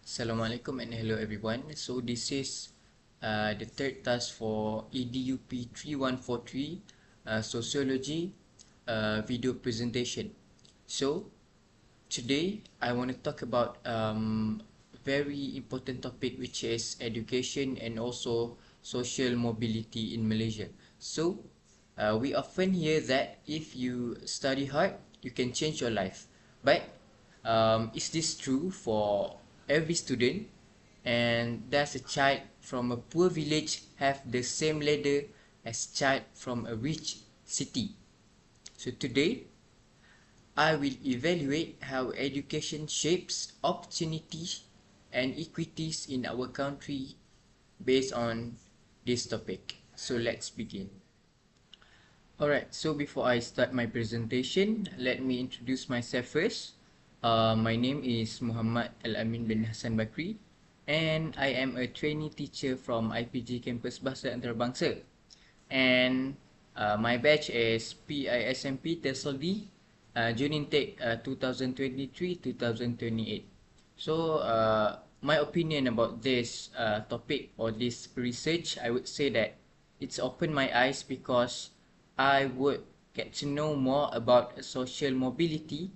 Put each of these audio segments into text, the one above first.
Assalamualaikum and hello everyone. So this is the third task for EDUP3143 Sociology video presentation. So today I want to talk about very important topic, which is education and also social mobility in Malaysia. So we often hear that if you study hard, you can change your life. But is this true for every student? And does a child from a poor village have the same ladder as child from a rich city? So today I will evaluate how education shapes opportunities and equities in our country based on this topic. So let's begin. Alright, so before I start my presentation, let me introduce myself first. My name is Muhammad Al-Amin bin Hassan Bakri, and I am a trainee teacher from IPG Campus Bahasa Antarabangsa. And my batch is PISMP TESL June intake 2023-2028. So my opinion about this topic or this research, I would say that it's opened my eyes because I would get to know more about social mobility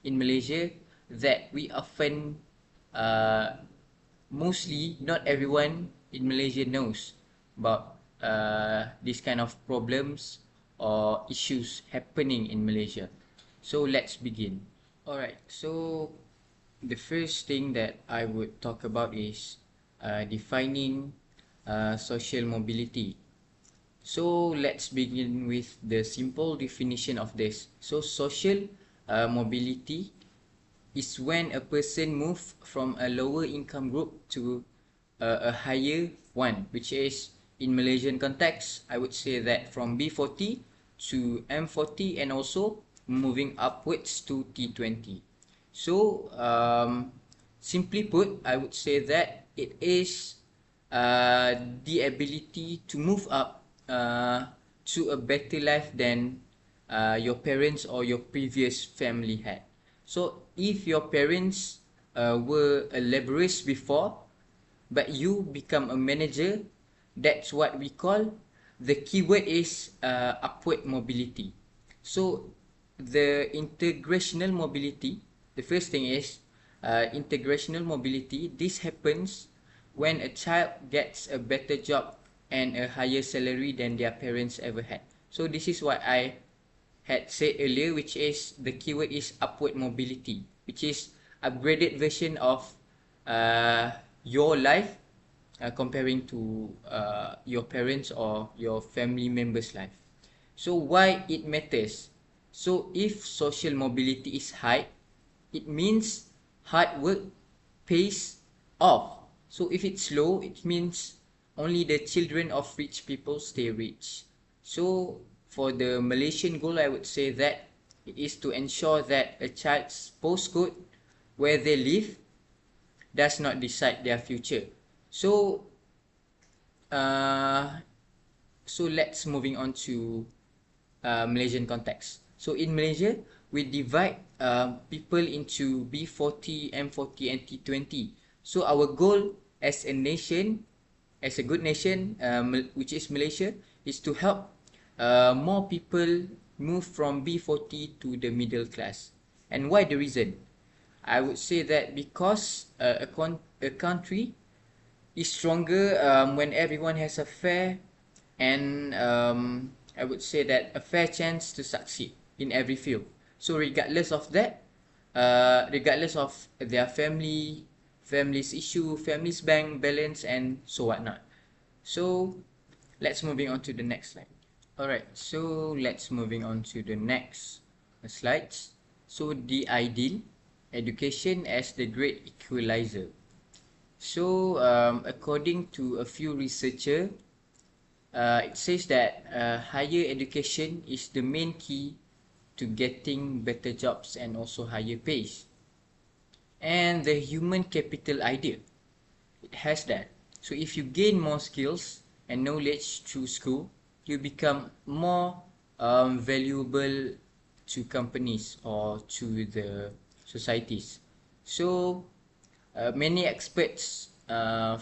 in Malaysia that we often, mostly not everyone in Malaysia knows about this kind of problems or issues happening in Malaysia. So let's begin. Alright, so the first thing that I would talk about is defining social mobility. So let's begin with the simple definition of this. So social mobility is when a person moves from a lower income group to a higher one, which is in Malaysian context, I would say that from B40 to M40 and also moving upwards to T20. So simply put, I would say that it is the ability to move up to a better life than your parents or your previous family had. So if your parents were laborers before, but you become a manager, that's what we call, the keyword is upward mobility. So the integrational mobility, the first thing is integrational mobility. This happens when a child gets a better job and a higher salary than their parents ever had. So this is what I had said earlier, which is the keyword is upward mobility, which is upgraded version of your life comparing to your parents or your family members' life. So why it matters? So if social mobility is high, it means hard work pays off. So if it's low, it means only the children of rich people stay rich. So for the Malaysian goal, I would say that it is to ensure that a child's postcode where they live does not decide their future. So let's moving on to Malaysian context. So in Malaysia, we divide people into B40, M40 and T20. So our goal as a nation, as a good nation, which is Malaysia, is to help more people move from B40 to the middle class. And why the reason? I would say that because a country is stronger when everyone has a fair and I would say that a fair chance to succeed in every field. So regardless of that, regardless of their family's issue, family's bank balance and so whatnot. So let's moving on to the next slide. Alright, so let's moving on to the next slides. So the ideal education as the great equalizer. So according to a few researchers, it says that higher education is the main key to getting better jobs and also higher pays. And the human capital idea, it has that. So if you gain more skills and knowledge through school, you become more valuable to companies or to the societies. So Many experts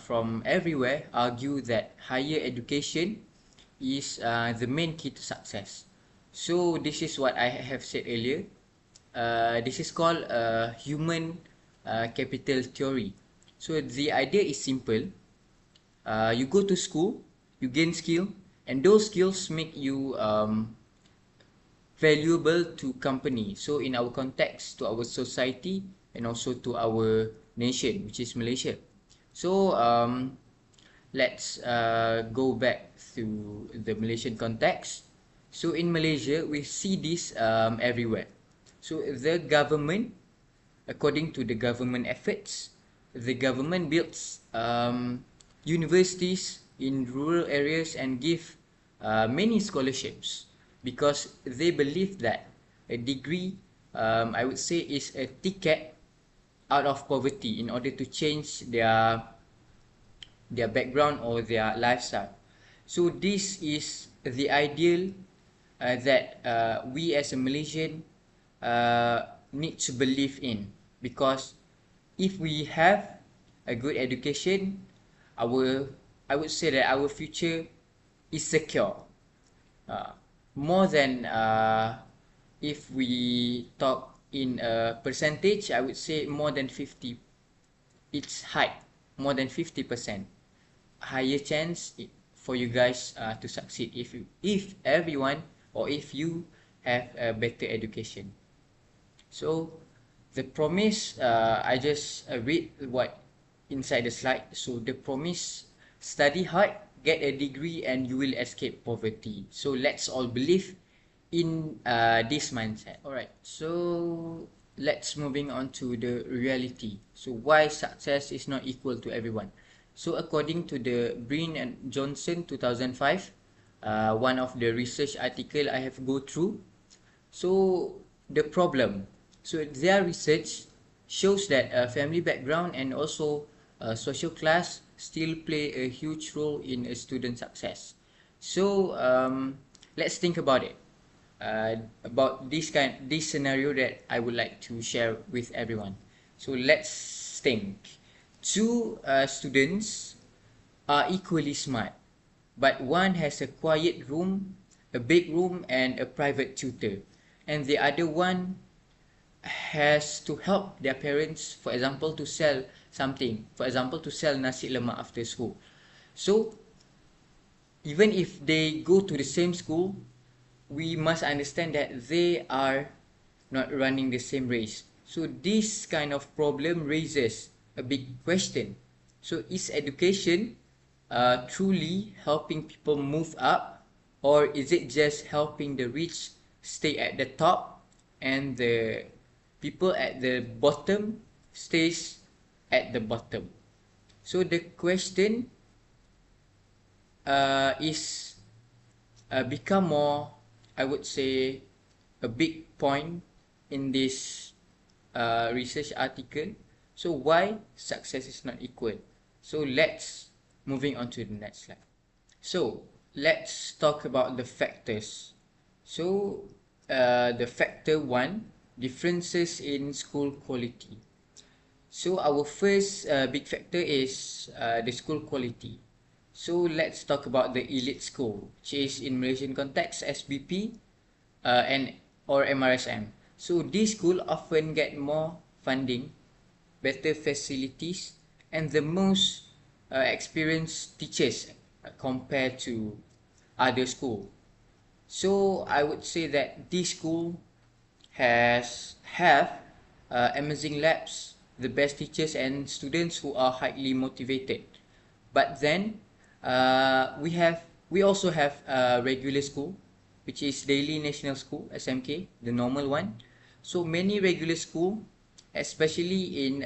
from everywhere argue that higher education is the main key to success. So this is what I have said earlier. This is called human capital theory. So the idea is simple. You go to school, you gain skill, and those skills make you valuable to company. So in our context, to our society, and also to our nation, which is Malaysia. So let's go back to the Malaysian context. So in Malaysia, we see this everywhere. So the government, according to the government efforts, the government builds universities in rural areas and give many scholarships because they believe that a degree, I would say, is a ticket out of poverty in order to change their background or their lifestyle. So this is the ideal that we as a Malaysian need to believe in, because if we have a good education, I would say that our future is secure. More than if we talk in a percentage, I would say more than 50. It's high, more than 50%. Higher chance for you guys to succeed if everyone, or if you have a better education. So the promise, I just read what inside the slide. So the promise: study hard, get a degree, and you will escape poverty. So let's all believe in this mindset. Alright, so let's moving on to the reality. So why success is not equal to everyone. So according to the Breen and Johnson 2005, one of the research article I have go through. So the problem, so their research shows that family background and also social class still play a huge role in a student success. So let's think about it, about this scenario that I would like to share with everyone. So let's think. Two students are equally smart, but one has a quiet room, a big room, and a private tutor, and the other one has to help their parents, for example, to sell something, for example, to sell nasi lemak after school. So even if they go to the same school, we must understand that they are not running the same race. So this kind of problem raises a big question. So is education truly helping people move up, or is it just helping the rich stay at the top and the people at the bottom stays at the bottom? So the question is become more, I would say, a big point in this research article. So why success is not equal? So let's moving on to the next slide. So let's talk about the factors. So the factor 1, differences in school quality. So our first big factor is the school quality. So let's talk about the elite school, which is in Malaysian context SBP and or MRSM. So these schools often get more funding, better facilities, and the most experienced teachers compared to other schools. So I would say that this school have amazing labs, the best teachers, and students who are highly motivated. But then we also have regular school, which is daily national school, SMK, the normal one. So many regular school, especially in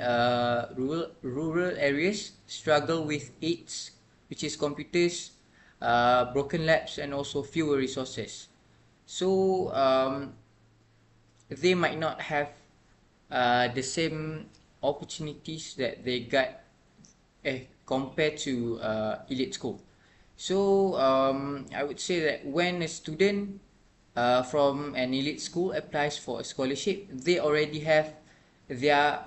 rural areas, struggle with aids, which is computers, broken labs, and also fewer resources. So they might not have the same opportunities that they got compared to elite school. So I would say that when a student from an elite school applies for a scholarship, they already have their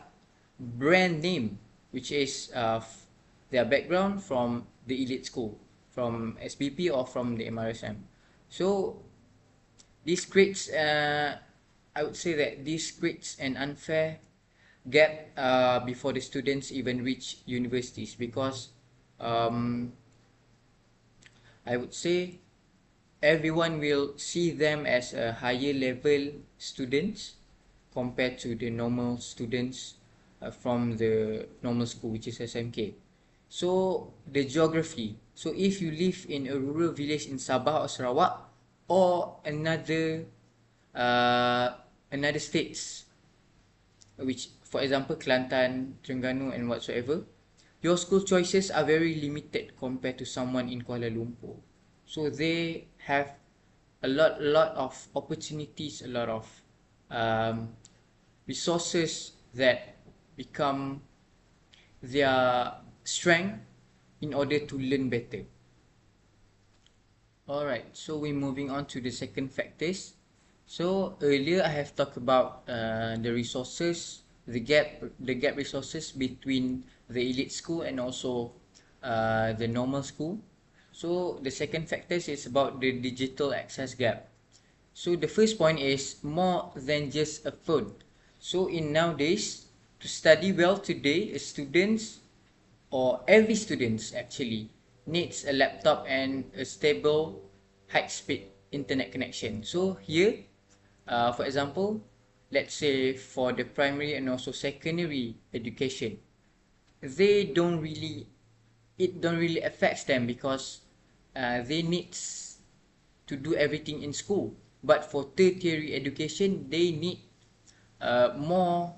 brand name which is their background from the elite school, from SPP or from the MRSM. So this creates, I would say that this creates an unfair gap before the students even reach universities, because I would say everyone will see them as a higher level students compared to the normal students from the normal school, which is SMK. So the geography, so if you live in a rural village in Sabah or Sarawak, or another states, which for example Kelantan, Terengganu and whatsoever, your school choices are very limited compared to someone in Kuala Lumpur. So they have a lot of opportunities, a lot of resources that become their strength in order to learn better. Alright, so we're moving on to the second factors. So earlier I have talked about the resources, the gap resources between the elite school and also the normal school. So the second factors is about the digital access gap. So the first point is more than just a phone. So in nowadays, to study well today, students or every student actually needs a laptop and a stable high-speed internet connection. So here, for example, let's say for the primary and also secondary education, it don't really affects them, because they need to do everything in school. But for tertiary education, they need more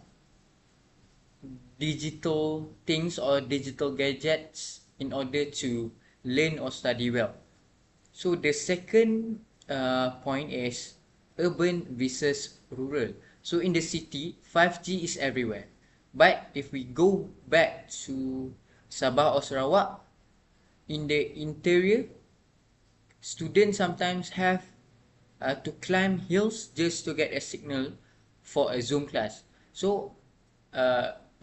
digital things or digital gadgets in order to learn or study well. So the second point is urban versus rural. So in the city, 5G is everywhere. But if we go back to Sabah or Sarawak, in the interior, students sometimes have to climb hills just to get a signal for a Zoom class. So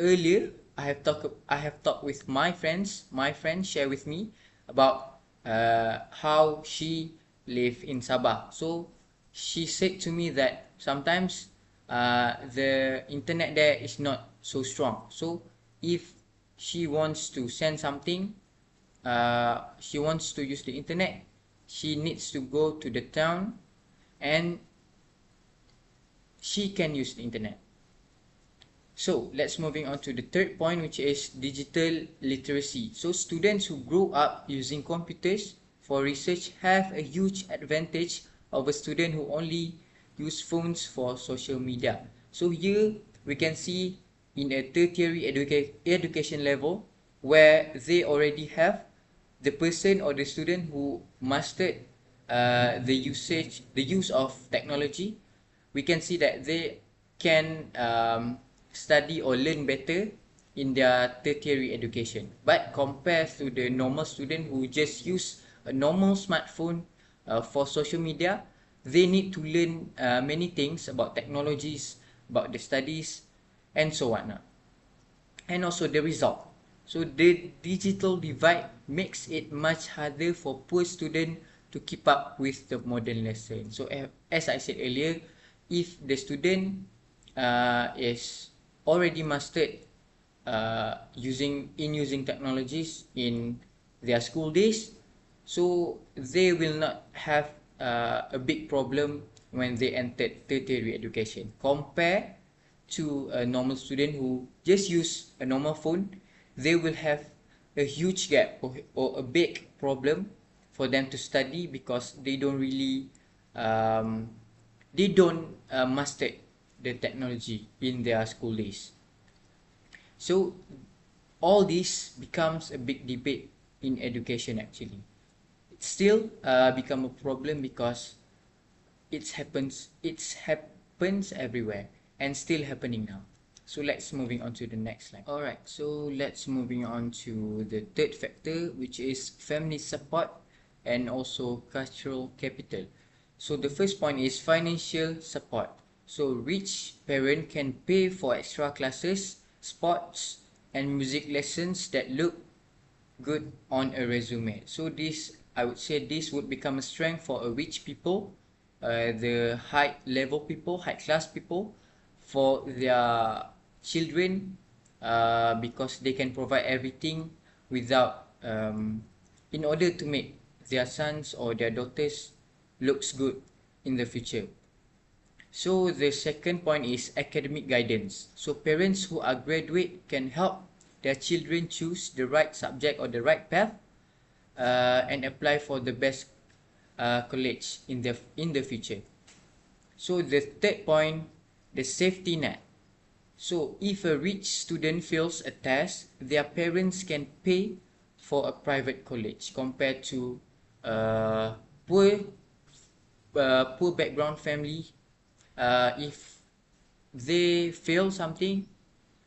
earlier, I have talked with my friends. My friend shared with me about how she live in Sabah. So she said to me that sometimes the internet there is not so strong. So if she wants to send something, she wants to use the internet, she needs to go to the town and she can use the internet. So let's moving on to the third point, which is digital literacy. So students who grow up using computers for research have a huge advantage over a student who only use phones for social media. So here we can see in a tertiary education level, where they already have the person or the student who mastered the use of technology, we can see that they can study or learn better in their tertiary education. But compared to the normal student who just use a normal smartphone for social media, they need to learn many things about technologies, about the studies, and so on. And also the result. So the digital divide makes it much harder for poor students to keep up with the modern lesson. So as I said earlier, if the student is already mastered using technologies in their school days, so they will not have a big problem when they entered tertiary education, compared to a normal student who just use a normal phone. They will have a huge gap or a big problem for them to study, because they don't really master the technology in their school days. So all this becomes a big debate in education actually. It still become a problem because it happens everywhere and still happening now. So let's moving on to the next slide. Alright, so let's moving on to the third factor, which is family support and also cultural capital. So the first point is financial support. So rich parent can pay for extra classes, sports, and music lessons that look good on a resume. So this, I would say, this would become a strength for a rich people, the high level people, high class people, for their children, because they can provide everything without, in order to make their sons or their daughters looks good in the future. So the second point is academic guidance. So parents who are graduate can help their children choose the right subject or the right path, and apply for the best college in the future. So the third point, the safety net. So if a rich student fails a test, their parents can pay for a private college compared to uh, poor poor background family. If they fail something,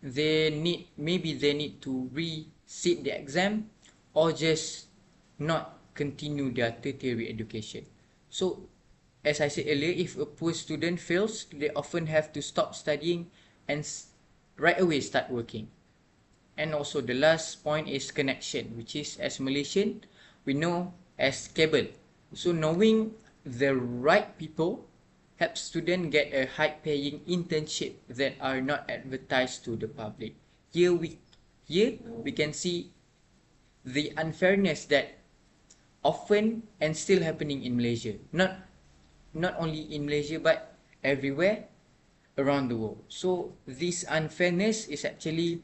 maybe they need to resit the exam, or just not continue their tertiary education. So as I said earlier, if a poor student fails, they often have to stop studying and right away start working. And also the last point is connection, which is, as Malaysian, we know as cable. So knowing the right people helps students get a high-paying internship that are not advertised to the public. Here we can see the unfairness that often and still happening in Malaysia. Not only in Malaysia but everywhere around the world. So this unfairness is actually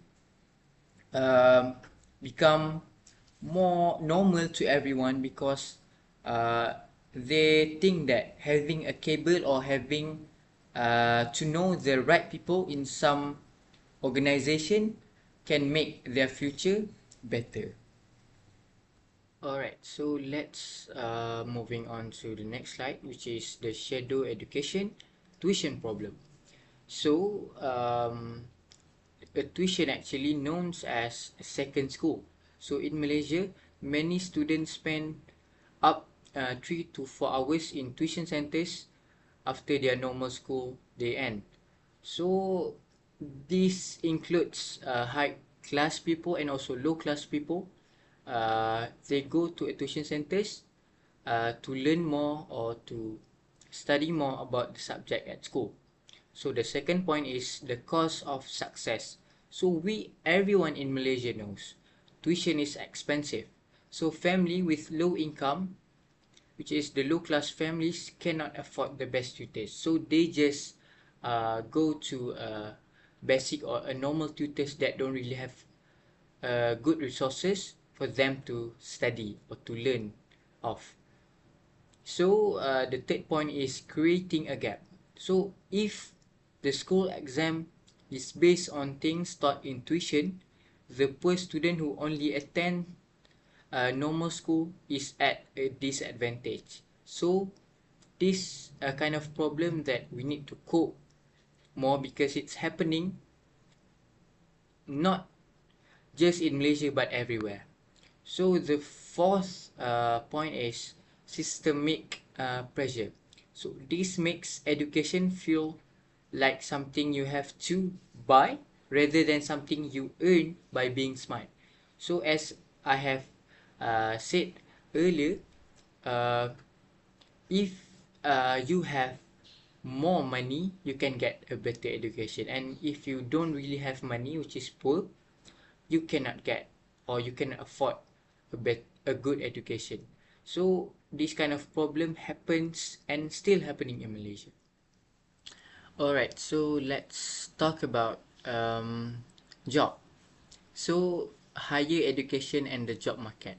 become more normal to everyone, because uh, they think that having a cable or having to know the right people in some organization can make their future better. Alright, so let's moving on to the next slide, which is the shadow education tuition problem. So a tuition actually known as a second school. So in Malaysia, many students spend up 3 to 4 hours in tuition centers after their normal school day end. So this includes high class people and also low class people. They go to a tuition centers to learn more or to study more about the subject at school. So the second point is the cost of success. So everyone in Malaysia knows tuition is expensive. So family with low income, which is the low class families, cannot afford the best tutors. So they just go to a basic or a normal tutors that don't really have good resources for them to study or to learn of. So the third point is creating a gap. So if the school exam is based on things taught in tuition, the poor student who only attend normal school is at a disadvantage. So this kind of problem that we need to cope more, because it's happening not just in Malaysia but everywhere. So the fourth point is systemic pressure. So this makes education feel like something you have to buy rather than something you earn by being smart. So as I have said earlier, if you have more money, you can get a better education, and if you don't really have money, which is poor, you cannot get or you cannot afford a good education. So this kind of problem happens and still happening in Malaysia. Alright, so let's talk about job. So higher education and the job market.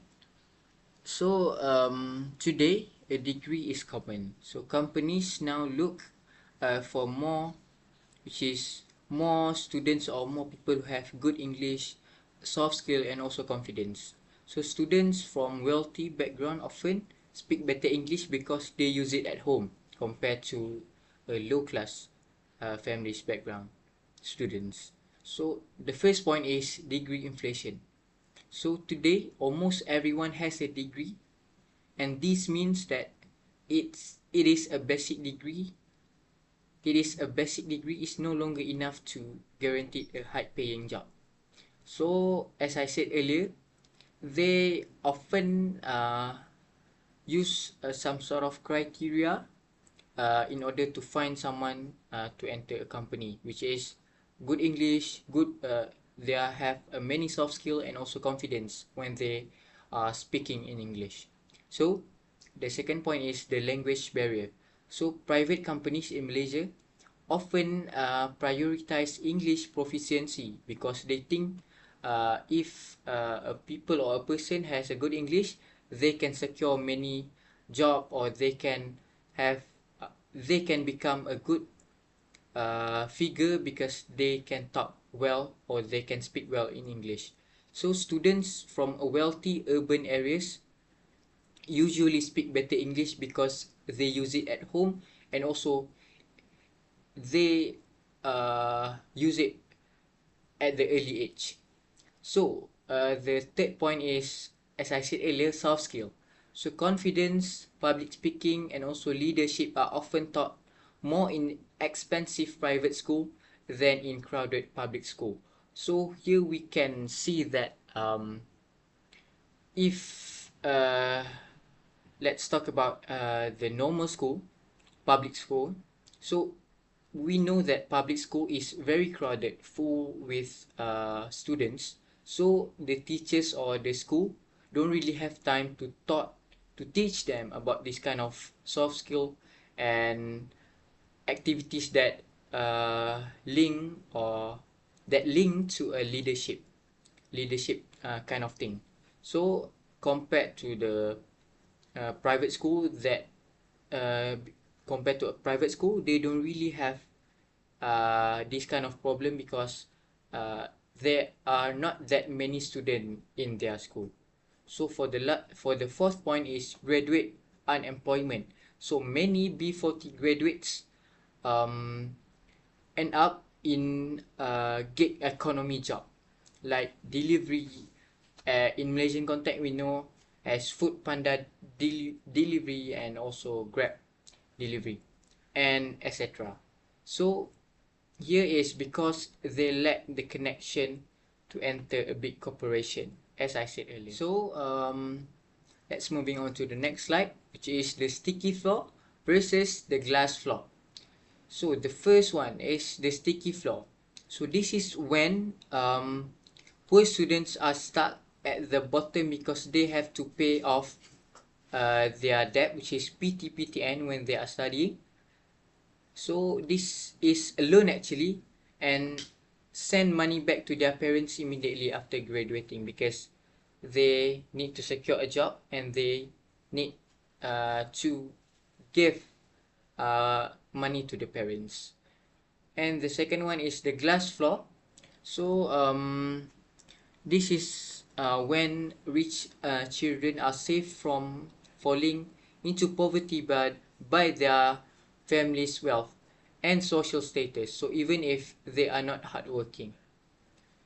So today a degree is common. So companies now look for more, which is more students or more people who have good English, soft skill, and also confidence. So students from wealthy background often speak better English because they use it at home compared to a low class family's background students. So the first point is degree inflation. So today almost everyone has a degree, and this means that it is a basic degree. It is a basic degree is no longer enough to guarantee a high paying job. So as I said earlier, they often use some sort of criteria in order to find someone to enter a company, which is good English, good they have many soft skill and also confidence when they are speaking in English. So the second point is the language barrier. So private companies in Malaysia often prioritize English proficiency because they think if a people or a person has a good English, they can secure many job, or have they can become a good figure because they can talk well or they can speak well in English. So students from a wealthy urban areas usually speak better English because they use it at home, and also they use it at the early age. So the third point is, as I said earlier, soft skill. So confidence, public speaking, and also leadership are often taught more in expensive private school than in crowded public school. So here we can see that if let's talk about the normal school, public school. So we know that public school is very crowded, full with students. So the teachers or the school don't really have time to teach them about this kind of soft skill and activities that link or that link to a leadership kind of thing. So compared to the private school that uh, compared to a private school, they don't really have this kind of problem because there are not that many students in their school. So for the fourth point is graduate unemployment. So many B40 graduates um, end up in gig economy job like delivery. In Malaysian context, we know as food panda delivery and also Grab delivery and etc. So here is because they lack the connection to enter a big corporation, as I said earlier. So let's moving on to the next slide, which is the sticky floor versus the glass floor. So the first one is the sticky floor. So this is when poor students are stuck at the bottom because they have to pay off their debt, which is PTPTN, when they are studying. So this is a loan actually, and send money back to their parents immediately after graduating because they need to secure a job and they need to give money to the parents. And the second one is the glass floor. So this is when rich children are safe from falling into poverty by their family's wealth and social status. So even if they are not hardworking.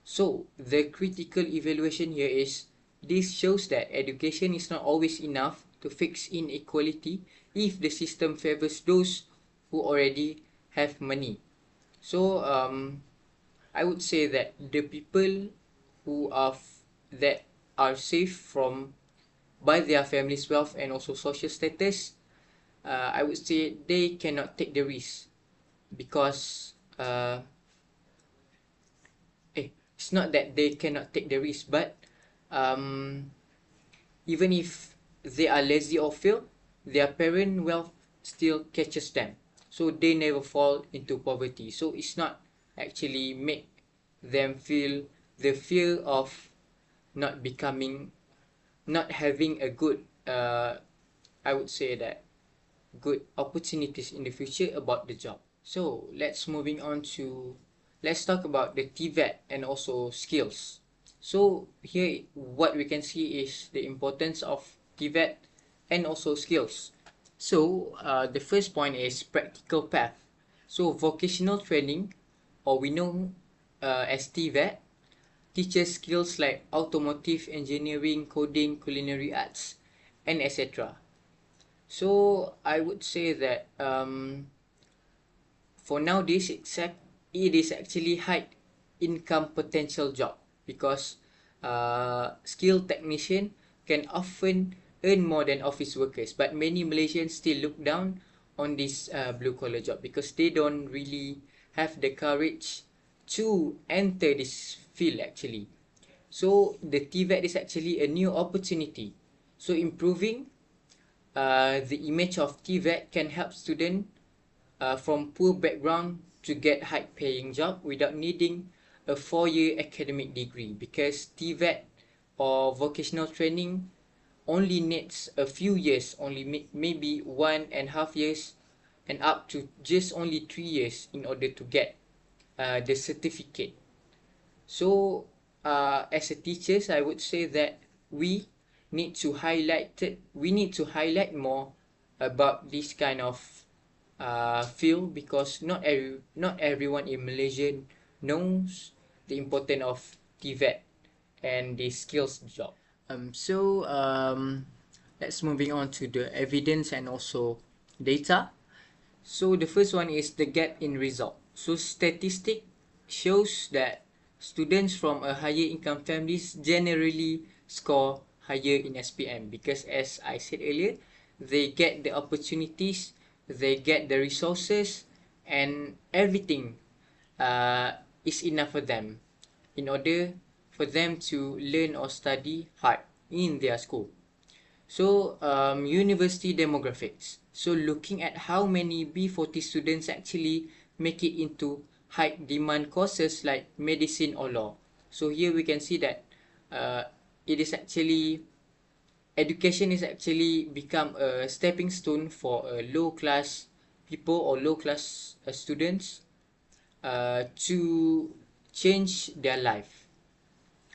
So the critical evaluation here is this shows that education is not always enough to fix inequality if the system favors those who already have money. So I would say that the people who are that are safe from by their family's wealth and also social status, I would say they cannot take the risk because it's not that they cannot take the risk, but um, even if they are lazy or fail, their parent wealth still catches them, so they never fall into poverty. So it's not actually make them feel the fear of not becoming, not having a good I would say that good opportunities in the future about the job. So let's talk about the TVET and also skills. So here what we can see is the importance of TVET and also skills. So the first point is practical path. So vocational training, or we know as TVET, teaches skills like automotive engineering, coding, culinary arts, and etc. So I would say that for nowadays it is actually high income potential job. because skilled technician can often earn more than office workers, but many Malaysians still look down on this blue collar job because they don't really have the courage to enter this field actually. So the TVET is actually a new opportunity. So improving the image of TVET can help students from poor background to get high paying job without needing a 4-year academic degree, because TVET or vocational training only needs a few years, only maybe 1.5 years and up to just only 3 years in order to get the certificate. So as a teachers, I would say that we we need to highlight more about this kind of field, because not everyone in Malaysia knows the importance of TVET and the skills job. Let's moving on to the evidence and also data. So the first one is the gap in result. So statistic shows that students from a higher income families generally score higher in SPM, because as I said earlier, they get the opportunities, they get the resources, and everything is enough for them in order for them to learn or study hard in their school. So university demographics. So looking at how many B40 students actually make it into high demand courses like medicine or law. So here we can see that it is actually education is actually become a stepping stone for low class people or low class students to change their life.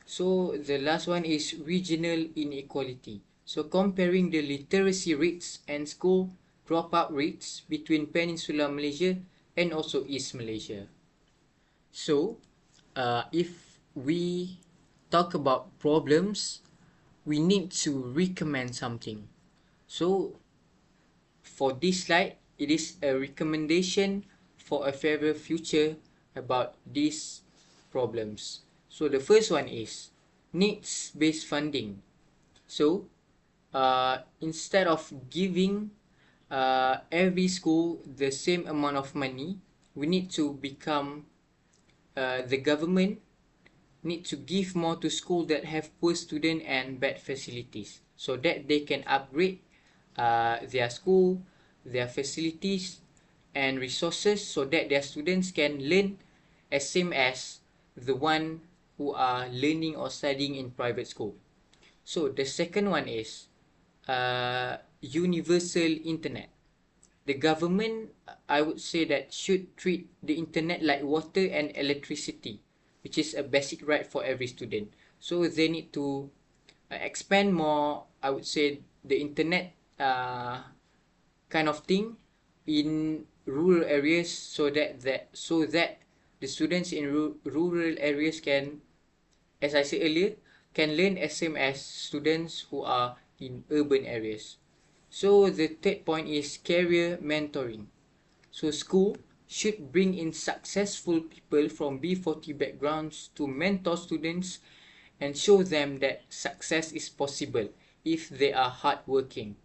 So the last one is regional inequality. So comparing the literacy rates and school dropout rates between Peninsular Malaysia and also East Malaysia. So if we talk about problems, we need to recommend something. So for this slide, it is a recommendation for a fairer future about these problems. So the first one is needs-based funding. So instead of giving every school the same amount of money, we need to become the government need to give more to schools that have poor student and bad facilities, so that they can upgrade their school, their facilities and resources, so that their students can learn as same as the one who are learning or studying in private school. So the second one is universal internet. The government, I would say, that should treat the internet like water and electricity, which is a basic right for every student. So they need to expand more, I would say, the internet kind of thing in rural areas, so that the students in rural areas can, as I said earlier, can learn as same as students who are in urban areas. So the third point is career mentoring. So school should bring in successful people from B40 backgrounds to mentor students and show them that success is possible if they are hardworking.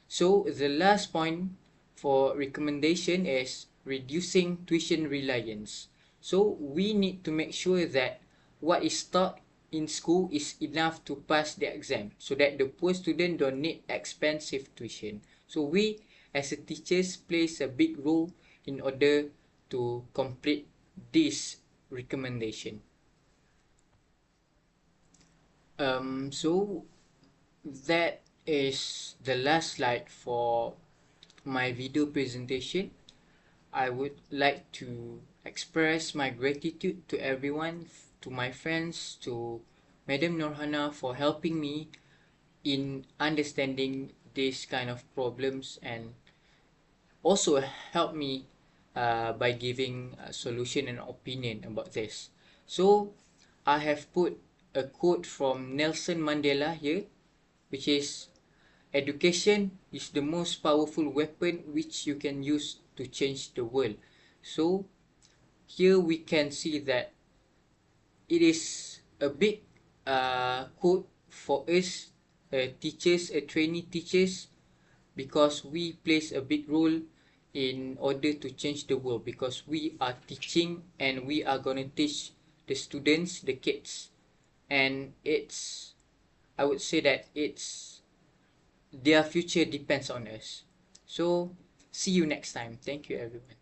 So the last point for recommendation is reducing tuition reliance. So we need to make sure that what is taught in school is enough to pass the exam, so that the poor student don't need expensive tuition. So we as a teachers plays a big role in order to complete this recommendation. So that is the last slide for my video presentation. I would like to express my gratitude to everyone, to my friends, to Madam Norhana for helping me in understanding this kind of problems, and also help me by giving a solution and opinion about this. So I have put a quote from Nelson Mandela here, which is, education is the most powerful weapon which you can use to change the world. So here we can see that it is a big quote for us, teachers, trainee teachers, because we plays a big role in order to change the world, because we are teaching and we are going to teach the students, the kids, and it's, I would say that it's, their future depends on us. So see you next time. Thank you, everyone.